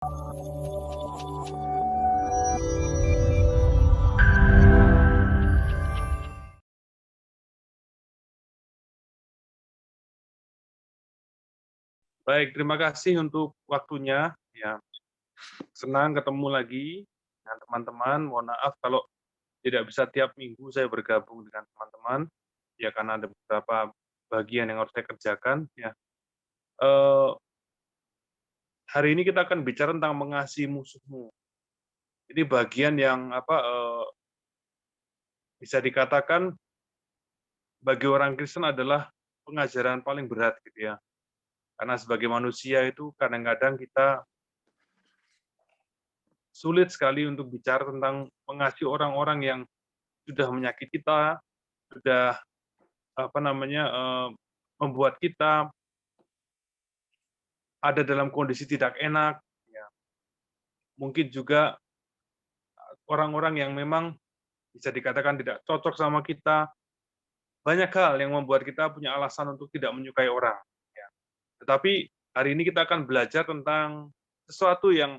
Baik, terima kasih untuk waktunya. Ya, senang ketemu lagi dengan teman-teman. Mohon maaf kalau tidak bisa tiap minggu saya bergabung dengan teman-teman, ya karena ada beberapa bagian yang harus saya kerjakan. Ya, eh, hari ini kita akan bicara tentang mengasihi musuhmu. Ini bagian yang bisa dikatakan bagi orang Kristen adalah pengajaran paling berat gitu ya. Karena sebagai manusia itu kadang-kadang kita sulit sekali untuk bicara tentang mengasihi orang-orang yang sudah menyakiti kita, sudah membuat kita ada dalam kondisi tidak enak, ya. Mungkin juga orang-orang yang memang bisa dikatakan tidak cocok sama kita, banyak hal yang membuat kita punya alasan untuk tidak menyukai orang, ya. Tetapi hari ini kita akan belajar tentang sesuatu yang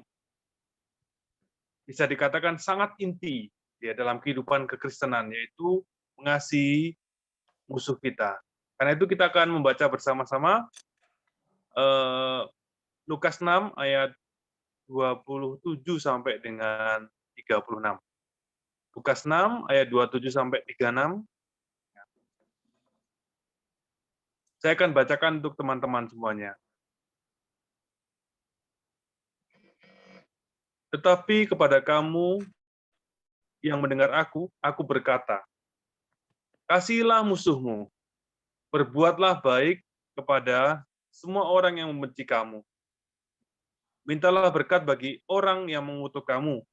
bisa dikatakan sangat inti ya dalam kehidupan kekristenan, yaitu mengasihi musuh kita. Karena itu kita akan membaca bersama-sama eh, Lukas 6 ayat 27 sampai dengan 36. Lukas 6 ayat 27 sampai 36. Saya akan bacakan untuk teman-teman semuanya. Tetapi kepada kamu yang mendengar aku berkata, kasihilah musuhmu, berbuatlah baik kepada semua orang yang membenci kamu. Mintalah berkat bagi orang yang mengutuk kamu.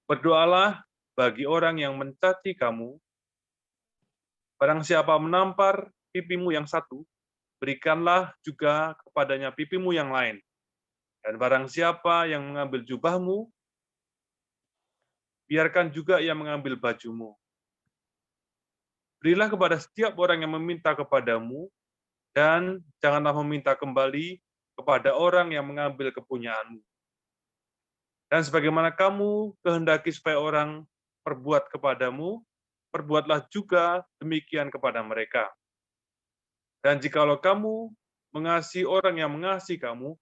Berdoalah bagi orang yang mencaci kamu. Barang siapa menampar pipimu yang satu, berikanlah juga kepadanya pipimu yang lain. Dan barang siapa yang mengambil jubahmu, biarkan juga ia mengambil bajumu. Berilah kepada setiap orang yang meminta kepadamu, dan janganlah meminta kembali kepada orang yang mengambil kepunyaanmu. Dan sebagaimana kamu kehendaki supaya orang perbuat kepadamu, perbuatlah juga demikian kepada mereka. Dan jikalau kamu mengasihi orang yang mengasihi kamu,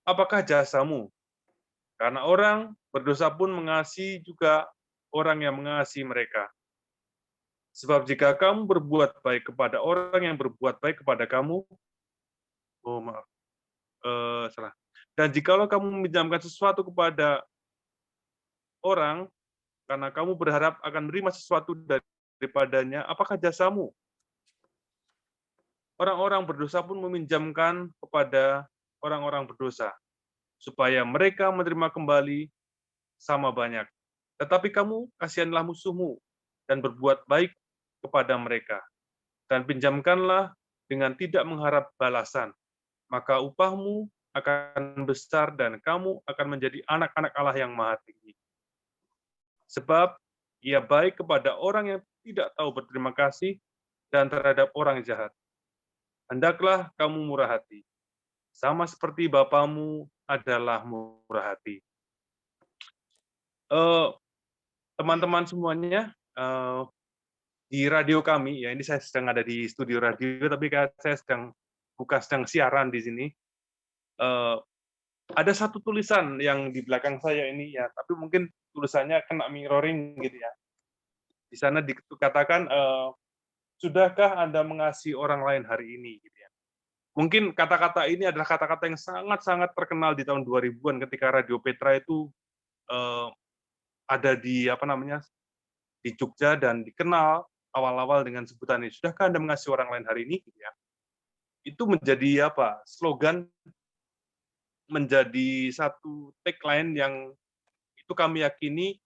apakah jasamu? Karena orang berdosa pun mengasihi juga orang yang mengasihi mereka. Sebab jika kamu berbuat baik kepada orang yang berbuat baik kepada kamu, oh maaf, salah. Dan jikalau kamu meminjamkan sesuatu kepada orang, karena kamu berharap akan menerima sesuatu daripadanya, apakah jasamu? Orang-orang berdosa pun meminjamkan kepada orang-orang berdosa, supaya mereka menerima kembali sama banyak. Tetapi kamu kasihanlah musuhmu, dan berbuat baik kepada mereka. Dan pinjamkanlah dengan tidak mengharap balasan. Maka upahmu akan besar, dan kamu akan menjadi anak-anak Allah yang Maha Tinggi. Sebab ia baik kepada orang yang tidak tahu berterima kasih, dan terhadap orang jahat. Hendaklah kamu murah hati, sama seperti Bapamu adalah murah hati. Eh, Teman-teman semuanya, di radio kami, ya ini saya sedang ada di studio radio, tapi saya sedang siaran di sini. Ada satu tulisan yang di belakang saya ini ya, tapi mungkin tulisannya kena mirroring gitu ya. Di sana dikatakan, sudahkah Anda mengasihi orang lain hari ini? Gitu ya. Mungkin kata-kata ini adalah kata-kata yang sangat-sangat terkenal di tahun 2000-an ketika Radio Petra itu eh, ada di di Jogja dan dikenal awal-awal dengan sebutan ini. Sudahkah Anda mengasihi orang lain hari ini? Gitu ya. Itu menjadi slogan, menjadi satu tagline yang itu kami yakini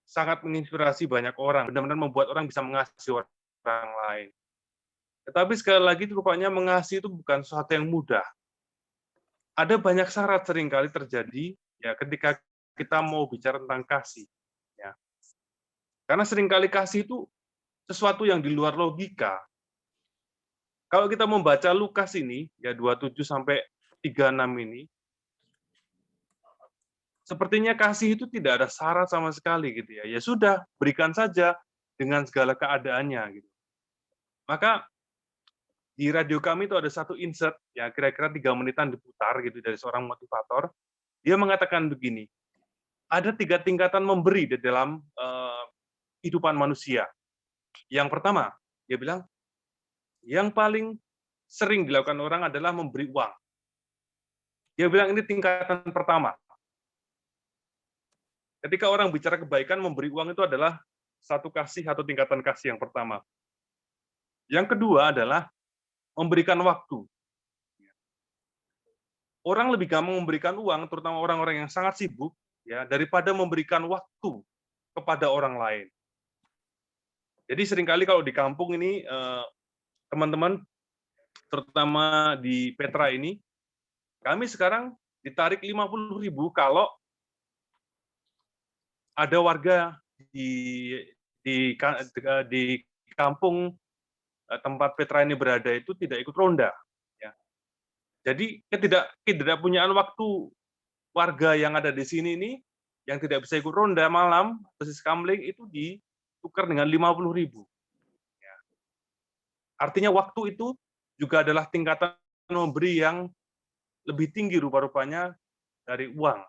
sangat menginspirasi banyak orang, benar-benar membuat orang bisa mengasihi orang lain. Tetapi sekali lagi rupanya mengasihi itu bukan sesuatu yang mudah. Ada banyak syarat seringkali terjadi ya ketika kita mau bicara tentang kasih. Ya. Karena seringkali kasih itu sesuatu yang di luar logika. Kalau kita membaca Lukas ini, ya 27 sampai 36 ini, sepertinya kasih itu tidak ada syarat sama sekali gitu ya. Ya sudah, berikan saja dengan segala keadaannya gitu. Maka di radio kami itu ada satu insert ya kira-kira 3 menitan diputar gitu dari seorang motivator. Dia mengatakan begini, ada 3 tingkatan memberi di dalam kehidupan manusia. Yang pertama, dia bilang, yang paling sering dilakukan orang adalah memberi uang. Dia bilang ini tingkatan pertama. Ketika orang bicara kebaikan, memberi uang itu adalah satu kasih atau tingkatan kasih yang pertama. Yang kedua adalah memberikan waktu. Orang lebih gampang memberikan uang, terutama orang-orang yang sangat sibuk, ya, daripada memberikan waktu kepada orang lain. Jadi seringkali kalau di kampung ini, teman-teman, terutama di Petra ini, kami sekarang ditarik 50.000 kalau ada warga di kampung tempat Petra ini berada itu tidak ikut ronda. Ya. Jadi ketidakpunyaan waktu warga yang ada di sini ini yang tidak bisa ikut ronda malam, dosis kamling itu ditukar dengan 50.000. Ya. Artinya waktu itu juga adalah tingkatan memberi yang lebih tinggi rupa-rupanya dari uang.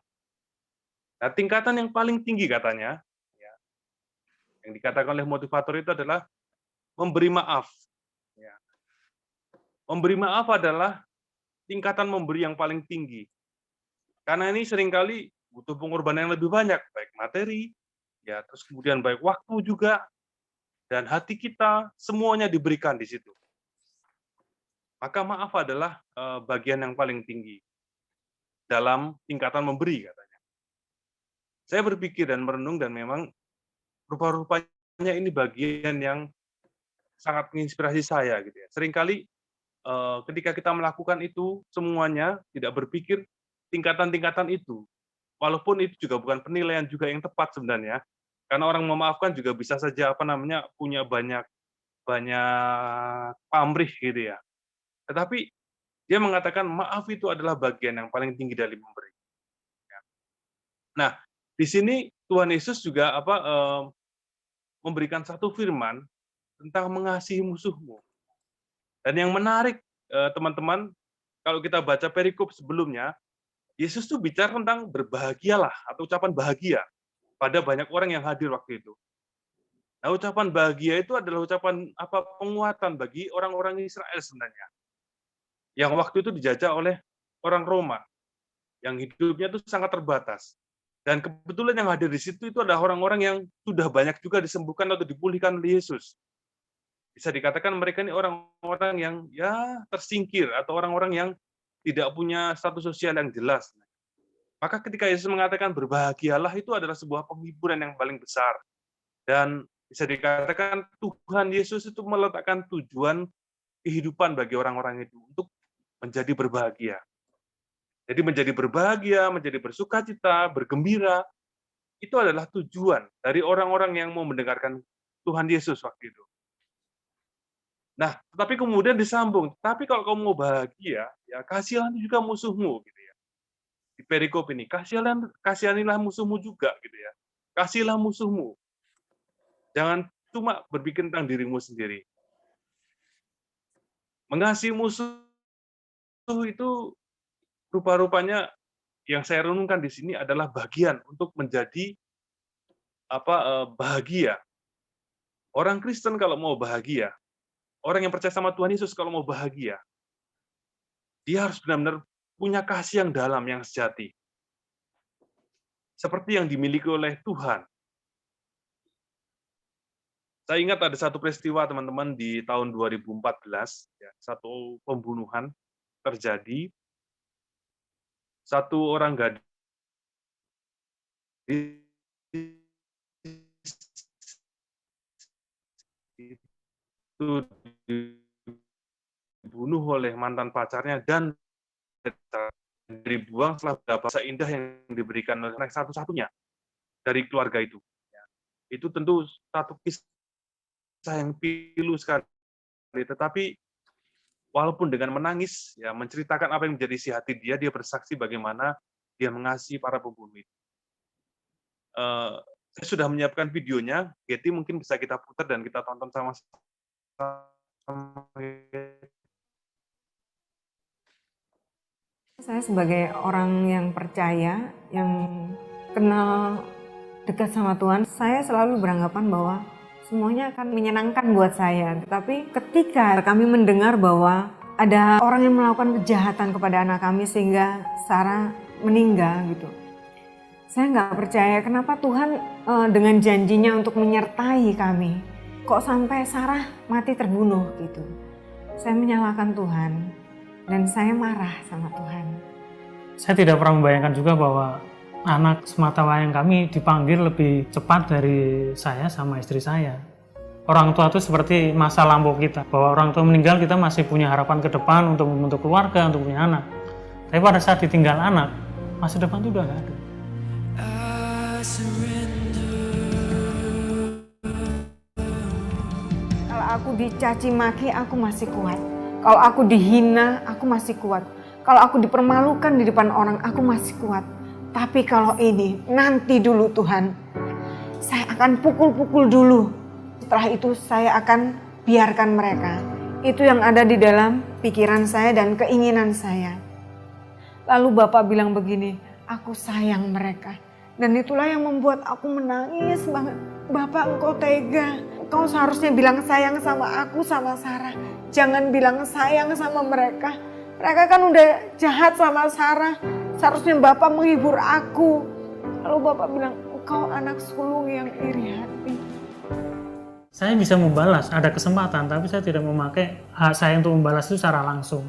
Nah, tingkatan yang paling tinggi katanya, ya, yang dikatakan oleh motivator itu adalah memberi maaf. Ya. Memberi maaf adalah tingkatan memberi yang paling tinggi. Karena ini seringkali butuh pengorbanan yang lebih banyak, baik materi, ya, terus kemudian baik waktu juga, dan hati kita, semuanya diberikan di situ. Maka maaf adalah bagian yang paling tinggi dalam tingkatan memberi, katanya. Saya berpikir dan merenung, dan memang rupa-rupanya ini bagian yang sangat menginspirasi saya, gitu ya. Seringkali ketika kita melakukan itu semuanya tidak berpikir tingkatan-tingkatan itu, walaupun itu juga bukan penilaian juga yang tepat sebenarnya, karena orang memaafkan juga bisa saja punya banyak banyak pamrih gitu ya. Tetapi dia mengatakan maaf itu adalah bagian yang paling tinggi dari memberi. Nah, di sini Tuhan Yesus juga memberikan satu firman tentang mengasihi musuhmu. Dan yang menarik, teman-teman, kalau kita baca perikop sebelumnya, Yesus tuh bicara tentang berbahagialah atau ucapan bahagia pada banyak orang yang hadir waktu itu. Nah, ucapan bahagia itu adalah ucapan penguatan bagi orang-orang Israel sebenarnya. Yang waktu itu dijajah oleh orang Roma yang hidupnya itu sangat terbatas. Dan kebetulan yang hadir di situ itu adalah orang-orang yang sudah banyak juga disembuhkan atau dipulihkan oleh Yesus. Bisa dikatakan mereka ini orang-orang yang ya tersingkir atau orang-orang yang tidak punya status sosial yang jelas. Maka ketika Yesus mengatakan berbahagialah itu adalah sebuah penghiburan yang paling besar. Dan bisa dikatakan Tuhan Yesus itu meletakkan tujuan kehidupan bagi orang-orang itu untuk menjadi berbahagia. Jadi menjadi berbahagia, menjadi bersukacita, bergembira, itu adalah tujuan dari orang-orang yang mau mendengarkan Tuhan Yesus waktu itu. Nah, tetapi kemudian disambung, tapi kalau kamu mau bahagia, ya kasihilah juga musuhmu, gitu ya. Di perikop ini, kasihanilah musuhmu juga, gitu ya. Kasihilah musuhmu. Jangan cuma berpikir tentang dirimu sendiri. Mengasihi musuh itu rupa-rupanya yang saya renungkan di sini adalah bagian untuk menjadi bahagia. Orang Kristen kalau mau bahagia, orang yang percaya sama Tuhan Yesus kalau mau bahagia, dia harus benar-benar punya kasih yang dalam, yang sejati. Seperti yang dimiliki oleh Tuhan. Saya ingat ada satu peristiwa, teman-teman, di tahun 2014, ya, satu pembunuhan terjadi. Satu orang gadis itu dibunuh oleh mantan pacarnya dan dibuang setelah berapa seindah yang diberikan oleh anak satu-satunya dari keluarga itu. Itu tentu satu kisah yang pilu sekali, tetapi walaupun dengan menangis, ya menceritakan apa yang menjadi isi hati dia, dia bersaksi bagaimana dia mengasihi para pembunuh itu. Saya sudah menyiapkan videonya, Getty mungkin bisa kita putar dan kita tonton sama-sama. Saya sebagai orang yang percaya, yang kenal dekat sama Tuhan, saya selalu beranggapan bahwa semuanya akan menyenangkan buat saya. Tetapi ketika kami mendengar bahwa ada orang yang melakukan kejahatan kepada anak kami sehingga Sarah meninggal gitu, saya nggak percaya kenapa Tuhan dengan janjinya untuk menyertai kami, kok sampai Sarah mati terbunuh gitu. Saya menyalahkan Tuhan dan saya marah sama Tuhan. Saya tidak pernah membayangkan juga bahwa anak sematawayang kami dipanggil lebih cepat dari saya sama istri saya. Orang tua itu seperti masa lampau kita, bahwa orang tua meninggal kita masih punya harapan ke depan untuk membentuk keluarga, untuk punya anak. Tapi pada saat ditinggal anak, masa depan itu udah gak ada. Kalau aku dicaci maki, aku masih kuat. Kalau aku dihina, aku masih kuat. Kalau aku dipermalukan di depan orang, aku masih kuat. Tapi kalau ini, nanti dulu Tuhan. Saya akan pukul-pukul dulu. Setelah itu saya akan biarkan mereka. Itu yang ada di dalam pikiran saya dan keinginan saya. Lalu Bapak bilang begini, aku sayang mereka. Dan itulah yang membuat aku menangis banget. Bapak, engkau tega. Engkau seharusnya bilang sayang sama aku, sama Sarah. Jangan bilang sayang sama mereka. Mereka kan udah jahat sama Sarah. Seharusnya Bapak menghibur aku. Lalu Bapak bilang, engkau anak sulung yang iri hati. Saya bisa membalas, ada kesempatan, tapi saya tidak memakai hak saya untuk membalas itu secara langsung.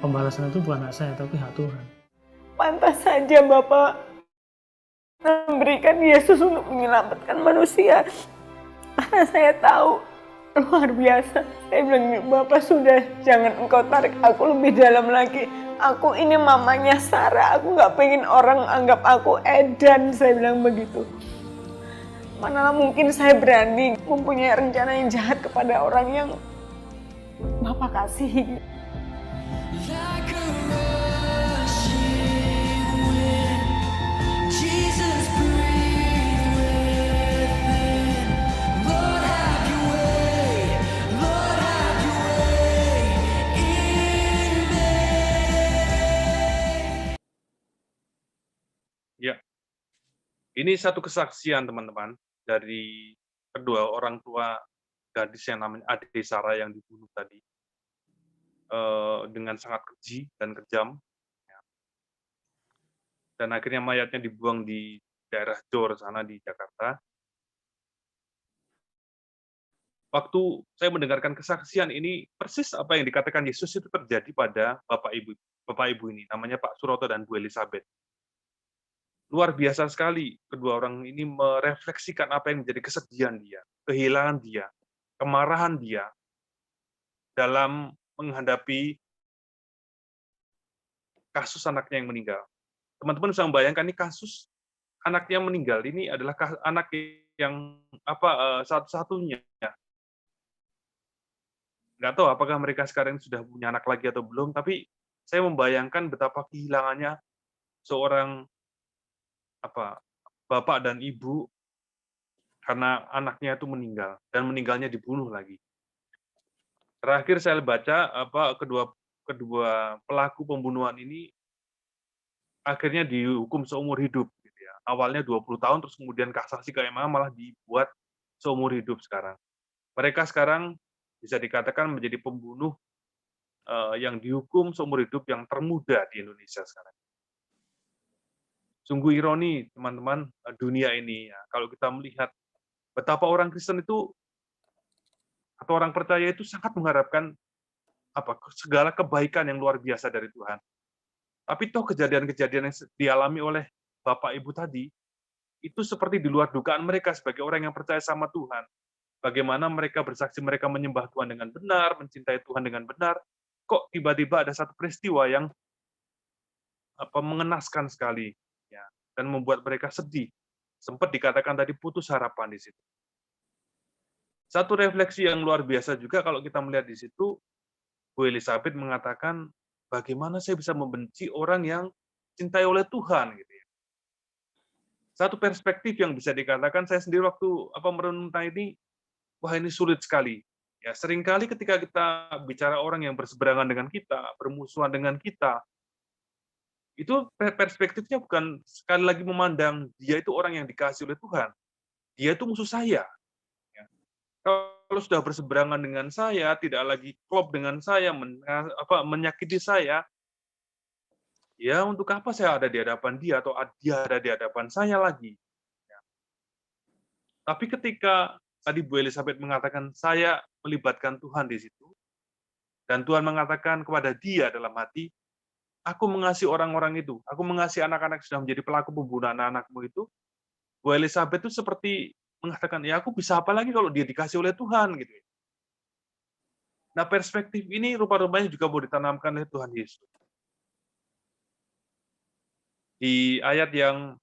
Pembalasan itu bukan hak saya, tapi hak Tuhan. Pantas saja Bapak memberikan Yesus untuk menyelamatkan manusia. Karena saya tahu luar biasa. Saya bilang, Bapak sudah, jangan engkau tarik aku lebih dalam lagi. Aku ini mamanya Sarah, aku gak pengen orang anggap aku edan, saya bilang begitu. Manalah mungkin saya berani mempunyai rencana yang jahat kepada orang yang Bapak kasihi. Ya, ini satu kesaksian teman-teman dari kedua orang tua gadis yang namanya Ade Sarah yang dibunuh tadi dengan sangat keji dan kejam, dan akhirnya mayatnya dibuang di daerah Jor sana di Jakarta. Waktu saya mendengarkan kesaksian ini, persis apa yang dikatakan Yesus itu terjadi pada Bapak Ibu ini, namanya Pak Suroto dan Bu Elizabeth. Luar biasa sekali kedua orang ini merefleksikan apa yang menjadi kesedihan dia, kehilangan dia, kemarahan dia dalam menghadapi kasus anaknya yang meninggal. Teman-teman bisa membayangkan ini kasus anaknya meninggal ini adalah anak yang satu-satunya. Nggak tahu apakah mereka sekarang sudah punya anak lagi atau belum, tapi saya membayangkan betapa kehilangannya seorang bapak dan ibu karena anaknya itu meninggal dan meninggalnya dibunuh lagi. Terakhir saya baca kedua pelaku pembunuhan ini akhirnya dihukum seumur hidup gitu ya. Awalnya 20 tahun terus kemudian kasasi ke MA malah dibuat seumur hidup sekarang. Mereka sekarang bisa dikatakan menjadi pembunuh yang dihukum seumur hidup yang termuda di Indonesia sekarang. Sungguh ironi teman-teman dunia ini ya. Kalau kita melihat betapa orang Kristen itu atau orang percaya itu sangat mengharapkan segala kebaikan yang luar biasa dari Tuhan. Tapi toh kejadian-kejadian yang dialami oleh Bapak Ibu tadi itu seperti di luar dugaan mereka sebagai orang yang percaya sama Tuhan. Bagaimana mereka bersaksi mereka menyembah Tuhan dengan benar, mencintai Tuhan dengan benar, kok tiba-tiba ada satu peristiwa yang mengenaskan sekali, ya, dan membuat mereka sedih. Sempat dikatakan tadi putus harapan di situ. Satu refleksi yang luar biasa juga kalau kita melihat di situ, Bu Elizabeth mengatakan, bagaimana saya bisa membenci orang yang cintai oleh Tuhan, gitu ya. Satu perspektif yang bisa dikatakan saya sendiri waktu merenungkan ini, wah ini sulit sekali. Ya, seringkali ketika kita bicara orang yang berseberangan dengan kita, bermusuhan dengan kita, itu perspektifnya bukan sekali lagi memandang dia itu orang yang dikasihi oleh Tuhan. Dia itu musuh saya. Ya. Kalau sudah berseberangan dengan saya, tidak lagi klop dengan saya, menyakiti saya, ya untuk apa saya ada di hadapan dia atau dia ada di hadapan saya lagi. Ya. Tapi ketika tadi Bu Elizabeth mengatakan saya melibatkan Tuhan di situ, dan Tuhan mengatakan kepada dia dalam hati, aku mengasihi orang-orang itu, aku mengasihi anak-anak yang sudah menjadi pelaku pembunuhan anak-anakmu itu. Bu Elizabeth itu seperti mengatakan, ya aku bisa apa lagi kalau dia dikasih oleh Tuhan, gitu. Nah, perspektif ini rupa-rupanya juga mau ditanamkan oleh Tuhan Yesus. Di ayat yang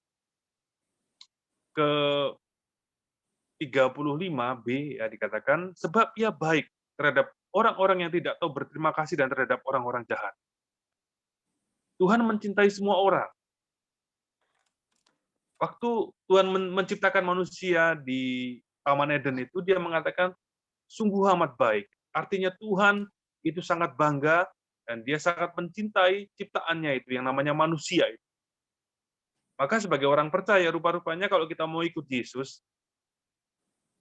ke-35b ya dikatakan, sebab ia baik terhadap orang-orang yang tidak tahu berterima kasih dan terhadap orang-orang jahat. Tuhan mencintai semua orang. Waktu Tuhan menciptakan manusia di Taman Eden itu, dia mengatakan, sungguh amat baik. Artinya Tuhan itu sangat bangga, dan dia sangat mencintai ciptaannya itu, yang namanya manusia. Maka sebagai orang percaya, rupa-rupanya kalau kita mau ikut Yesus,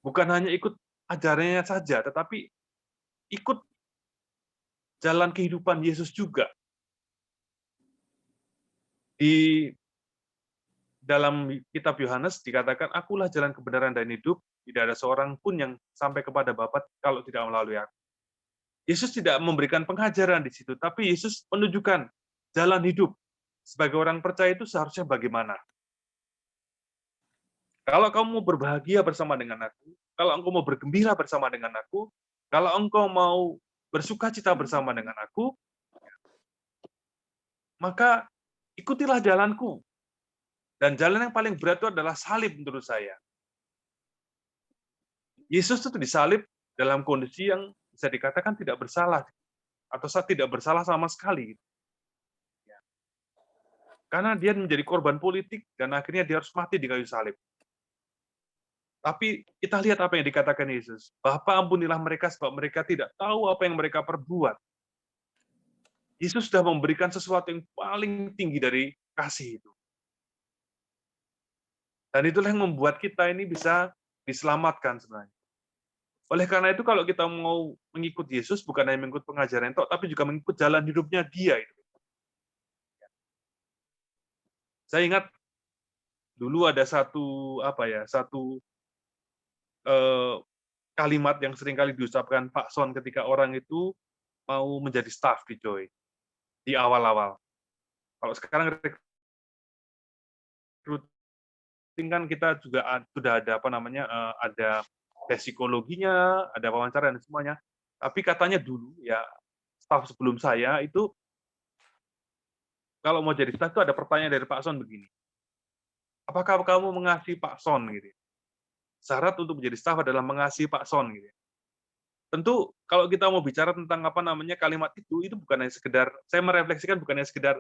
bukan hanya ikut ajarannya saja, tetapi ikut jalan kehidupan Yesus juga. Di dalam kitab Yohanes dikatakan, akulah jalan kebenaran dan hidup, tidak ada seorang pun yang sampai kepada Bapa kalau tidak melalui aku. Yesus tidak memberikan pengajaran di situ, tapi Yesus menunjukkan jalan hidup. Sebagai orang percaya itu seharusnya bagaimana? Kalau kamu mau berbahagia bersama dengan aku, kalau engkau mau bergembira bersama dengan aku, kalau engkau mau bersukacita bersama dengan aku, maka ikutilah jalanku. Dan jalan yang paling berat itu adalah salib menurut saya. Yesus itu disalib dalam kondisi yang bisa dikatakan tidak bersalah, atau tidak bersalah sama sekali. Karena dia menjadi korban politik, dan akhirnya dia harus mati di kayu salib. Tapi kita lihat apa yang dikatakan Yesus. Bapa, ampunilah mereka sebab mereka tidak tahu apa yang mereka perbuat. Yesus sudah memberikan sesuatu yang paling tinggi dari kasih itu. Dan itulah yang membuat kita ini bisa diselamatkan sebenarnya. Oleh karena itu kalau kita mau mengikut Yesus, bukan hanya mengikut pengajaran itu, tapi juga mengikut jalan hidupnya dia. Saya ingat dulu ada satu kalimat yang seringkali diucapkan Pak Son ketika orang itu mau menjadi staff di Joy di awal-awal. Kalau sekarang recruiting kan kita juga sudah ada ada tes psikologinya, ada wawancara dan semuanya. Tapi katanya dulu ya staff sebelum saya itu kalau mau jadi staff itu ada pertanyaan dari Pak Son begini. Apakah kamu mengasihi Pak Son gitu? Syarat untuk menjadi staff adalah mengasihi Pak Son gitu. Tentu kalau kita mau bicara tentang kalimat itu bukan hanya sekedar saya merefleksikan bukan hanya sekedar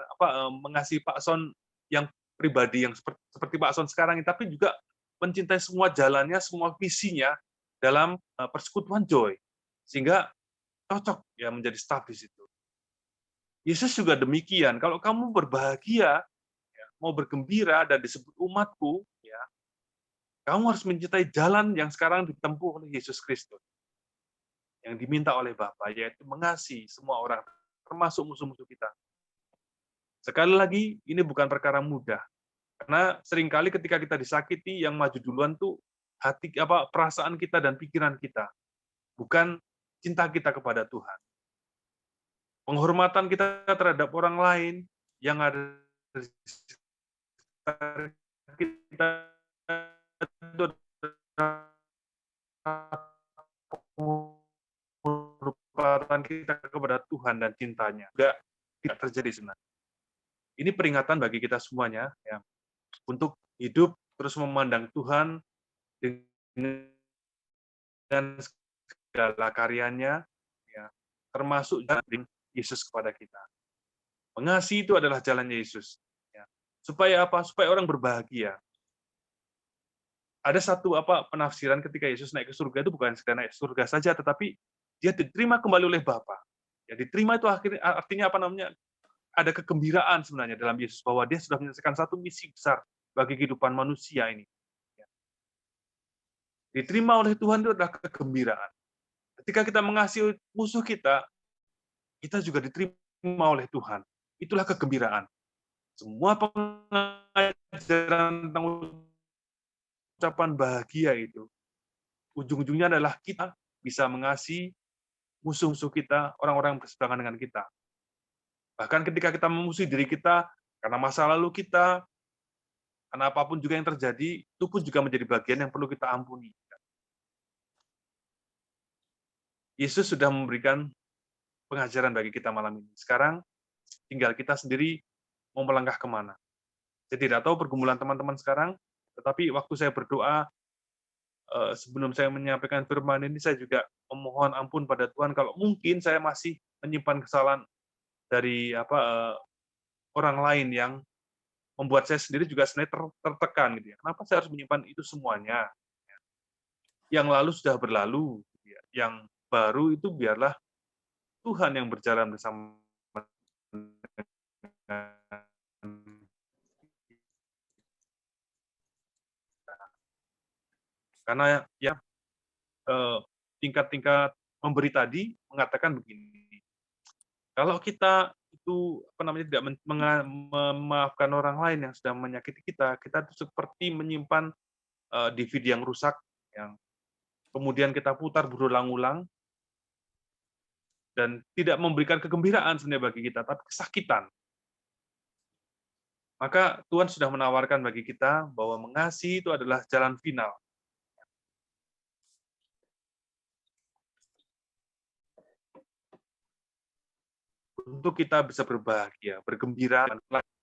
mengasihi Pak Son yang pribadi yang seperti Pak Son sekarang ini, tapi juga mencintai semua jalannya, semua visinya dalam persekutuan Joy. Sehingga cocok ya menjadi staf di situ. Yesus juga demikian. Kalau kamu berbahagia, ya, mau bergembira dan disebut umatku, ya, kamu harus mencintai jalan yang sekarang ditempuh oleh Yesus Kristus. Yang diminta oleh Bapa, yaitu mengasihi semua orang, termasuk musuh-musuh kita. Sekali lagi, ini bukan perkara mudah. Karena seringkali ketika kita disakiti, yang maju duluan tuh perasaan kita dan pikiran kita. Bukan cinta kita kepada Tuhan. Penghormatan kita terhadap orang lain yang ada di sekitar kita itu penghormatan kita kepada Tuhan dan cintanya. Tidak terjadi sebenarnya. Ini peringatan bagi kita semuanya ya, untuk hidup terus memandang Tuhan dengan segala karyanya, ya, termasuk jalan Yesus kepada kita. Mengasihi itu adalah jalan Yesus. Ya. Supaya apa? Supaya orang berbahagia. Ada satu penafsiran ketika Yesus naik ke surga itu bukan sekedar naik ke surga saja, tetapi dia diterima kembali oleh Bapa. Ya, diterima itu artinya apa namanya? Ada kegembiraan sebenarnya dalam Yesus bahwa dia sudah menyelesaikan satu misi besar bagi kehidupan manusia ini. Ya. Diterima oleh Tuhan itu adalah kegembiraan. Ketika kita mengasihi musuh kita juga diterima oleh Tuhan. Itulah kegembiraan. Semua pengajaran tentang ucapan bahagia itu, ujung-ujungnya adalah kita bisa mengasihi musuh-musuh kita, orang-orang yang berseberangan dengan kita. Bahkan ketika kita memusuhi diri kita, karena masa lalu kita, karena apapun juga yang terjadi, itu pun juga menjadi bagian yang perlu kita ampuni. Yesus sudah memberikan pengajaran bagi kita malam ini. Sekarang, tinggal kita sendiri mau melangkah kemana. Saya tidak tahu pergumulan teman-teman sekarang, tetapi waktu saya berdoa, sebelum saya menyampaikan firman ini, saya juga memohon ampun pada Tuhan kalau mungkin saya masih menyimpan kesalahan dari orang lain yang membuat saya sendiri juga sebenarnya tertekan gitu ya. Kenapa saya harus menyimpan itu semuanya? Yang lalu sudah berlalu, gitu ya. Yang baru itu biarlah Tuhan yang berjalan bersama dengan karena ya tingkat-tingkat memberi tadi mengatakan begini, kalau kita itu tidak memaafkan orang lain yang sudah menyakiti kita, kita itu seperti menyimpan DVD yang rusak, yang kemudian kita putar berulang-ulang dan tidak memberikan kegembiraan sebenarnya bagi kita, tapi kesakitan. Maka Tuhan sudah menawarkan bagi kita bahwa mengasihi itu adalah jalan final. Untuk kita bisa berbahagia, bergembira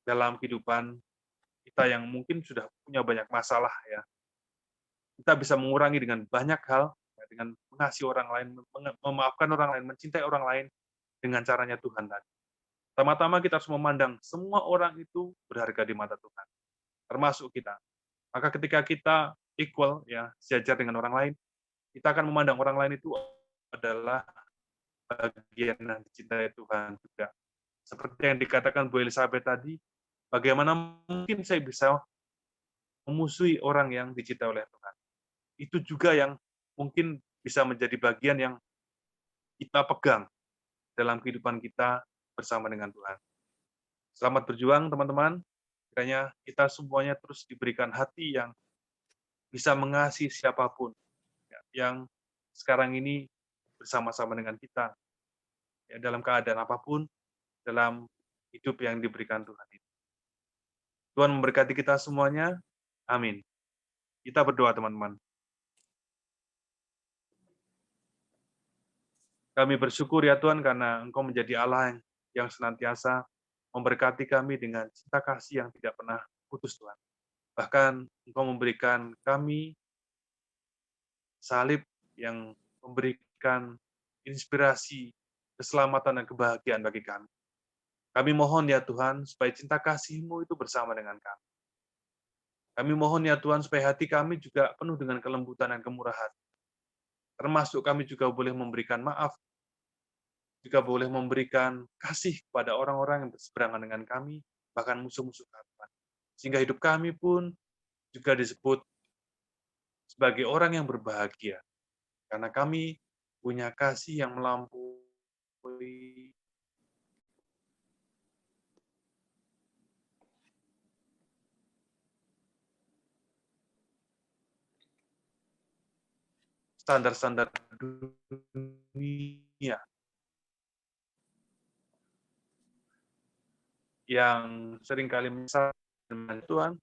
dalam kehidupan kita yang mungkin sudah punya banyak masalah ya. Kita bisa mengurangi dengan banyak hal, ya, dengan mengasihi orang lain, memaafkan orang lain, mencintai orang lain dengan caranya Tuhan tadi. Pertama-tama kita harus memandang semua orang itu berharga di mata Tuhan, termasuk kita. Maka ketika kita equal, ya, sejajar dengan orang lain, kita akan memandang orang lain itu adalah bagian yang dicintai Tuhan juga. Seperti yang dikatakan Bu Elizabeth tadi, bagaimana mungkin saya bisa memusuhi orang yang dicintai oleh Tuhan. Itu juga yang mungkin bisa menjadi bagian yang kita pegang dalam kehidupan kita bersama dengan Tuhan. Selamat berjuang, teman-teman. Kiranya kita semuanya terus diberikan hati yang bisa mengasihi siapapun ya, yang sekarang ini bersama-sama dengan kita ya, dalam keadaan apapun, dalam hidup yang diberikan Tuhan itu. Tuhan memberkati kita semuanya. Amin. Kita berdoa, teman-teman. Kami bersyukur ya Tuhan karena Engkau menjadi Allah yang senantiasa memberkati kami dengan cinta kasih yang tidak pernah putus Tuhan. Bahkan Engkau memberikan kami salib yang memberikan inspirasi, keselamatan dan kebahagiaan bagi kami. Kami mohon ya Tuhan supaya cinta kasih-Mu itu bersama dengan kami. Kami mohon ya Tuhan supaya hati kami juga penuh dengan kelembutan dan kemurahan. Termasuk kami juga boleh memberikan maaf, juga boleh memberikan kasih kepada orang-orang yang berseberangan dengan kami, bahkan musuh-musuh kami. Sehingga hidup kami pun juga disebut sebagai orang yang berbahagia. Karena kami punya kasih yang melampaui standar-standar dunia yang seringkali menyesal dengan Tuhan.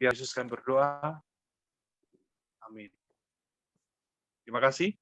Biar Yesus kami berdoa. Amin. Terima kasih.